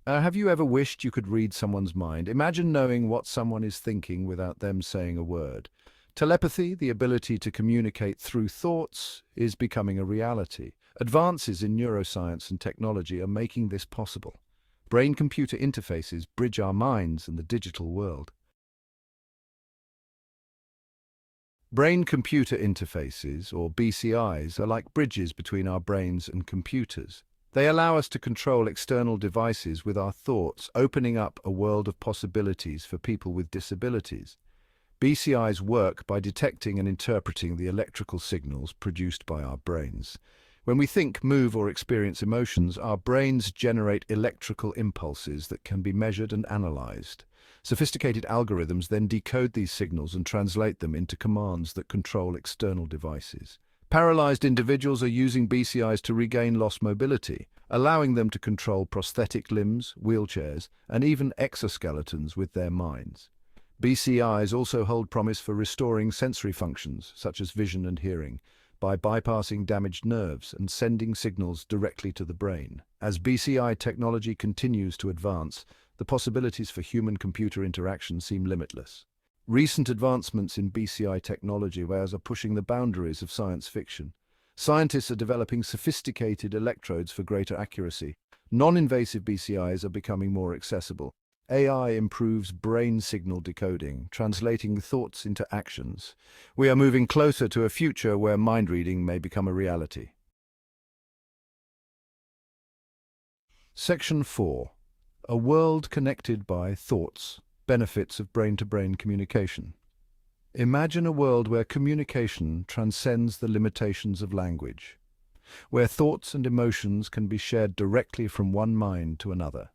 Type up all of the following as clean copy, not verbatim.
Have you ever wished you could read someone's mind? Imagine knowing what someone is thinking without them saying a word. Telepathy, the ability to communicate through thoughts, is becoming a reality. Advances in neuroscience and technology are making this possible. Brain-computer interfaces bridge our minds and the digital world. Brain-computer interfaces, or BCIs, are like bridges between our brains and computers. They allow us to control external devices with our thoughts, opening up a world of possibilities for people with disabilities. BCIs work by detecting and interpreting the electrical signals produced by our brains. When we think, move, or experience emotions, our brains generate electrical impulses that can be measured and analyzed. Sophisticated algorithms then decode these signals and translate them into commands that control external devices. Paralyzed individuals are using BCIs to regain lost mobility, allowing them to control prosthetic limbs, wheelchairs, and even exoskeletons with their minds. BCIs also hold promise for restoring sensory functions, such as vision and hearing, by bypassing damaged nerves and sending signals directly to the brain. As BCI technology continues to advance, the possibilities for human-computer interaction seem limitless. Recent advancements in BCI technology are pushing the boundaries of science fiction. Scientists are developing sophisticated electrodes for greater accuracy. Non-invasive BCIs are becoming more accessible. AI improves brain signal decoding, translating thoughts into actions. We are moving closer to a future where mind reading may become a reality. Section 4. A world connected by thoughts. Benefits of brain-to-brain communication. Imagine a world where communication transcends the limitations of language, where thoughts and emotions can be shared directly from one mind to another.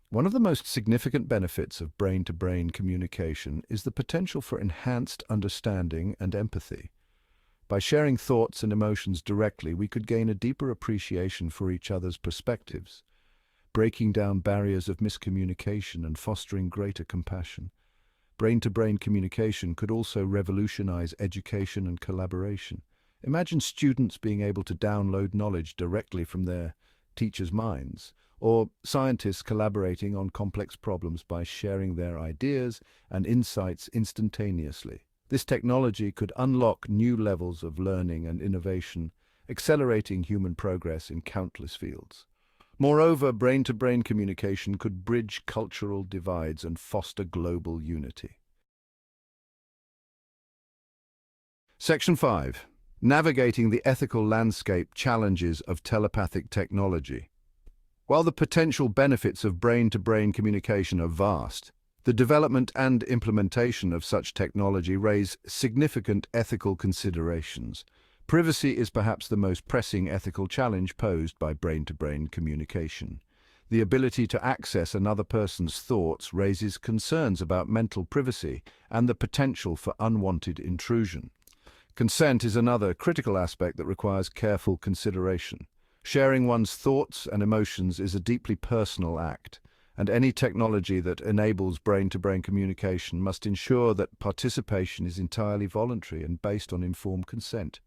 One of the most significant benefits of brain-to-brain communication is the potential for enhanced understanding and empathy. By sharing thoughts and emotions directly, we could gain a deeper appreciation for each other's perspectives, breaking down barriers of miscommunication and fostering greater compassion. Brain-to-brain communication could also revolutionize education and collaboration. Imagine students being able to download knowledge directly from their teachers' minds, or scientists collaborating on complex problems by sharing their ideas and insights instantaneously. This technology could unlock new levels of learning and innovation, accelerating human progress in countless fields. Moreover, brain-to-brain communication could bridge cultural divides and foster global unity. Section 5. Navigating the ethical landscape challenges of telepathic technology. While the potential benefits of brain-to-brain communication are vast, the development and implementation of such technology raise significant ethical considerations. Privacy is perhaps the most pressing ethical challenge posed by brain-to-brain communication. The ability to access another person's thoughts raises concerns about mental privacy and the potential for unwanted intrusion. Consent is another critical aspect that requires careful consideration. Sharing one's thoughts and emotions is a deeply personal act, and any technology that enables brain-to-brain communication must ensure that participation is entirely voluntary and based on informed consent.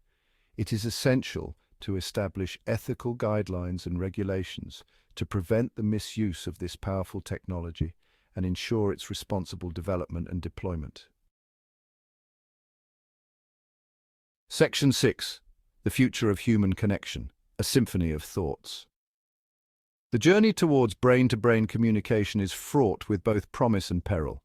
It is essential to establish ethical guidelines and regulations to prevent the misuse of this powerful technology and ensure its responsible development and deployment. Section 6. The Future of Human Connection. A Symphony of Thoughts. The journey towards brain-to-brain communication is fraught with both promise and peril.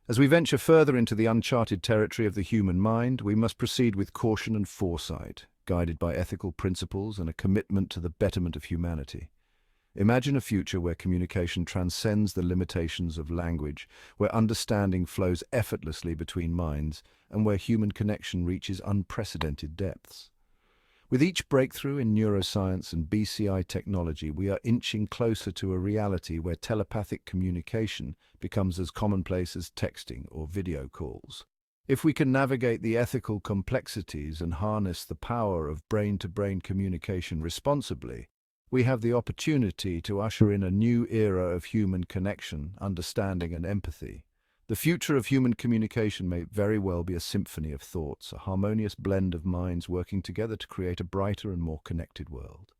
As we venture further into the uncharted territory of the human mind, we must proceed with caution and foresight, guided by ethical principles and a commitment to the betterment of humanity. Imagine a future where communication transcends the limitations of language, where understanding flows effortlessly between minds, and where human connection reaches unprecedented depths. With each breakthrough in neuroscience and BCI technology, we are inching closer to a reality where telepathic communication becomes as commonplace as texting or video calls. If we can navigate the ethical complexities and harness the power of brain-to-brain communication responsibly, we have the opportunity to usher in a new era of human connection, understanding, and empathy. The future of human communication may very well be a symphony of thoughts, a harmonious blend of minds working together to create a brighter and more connected world.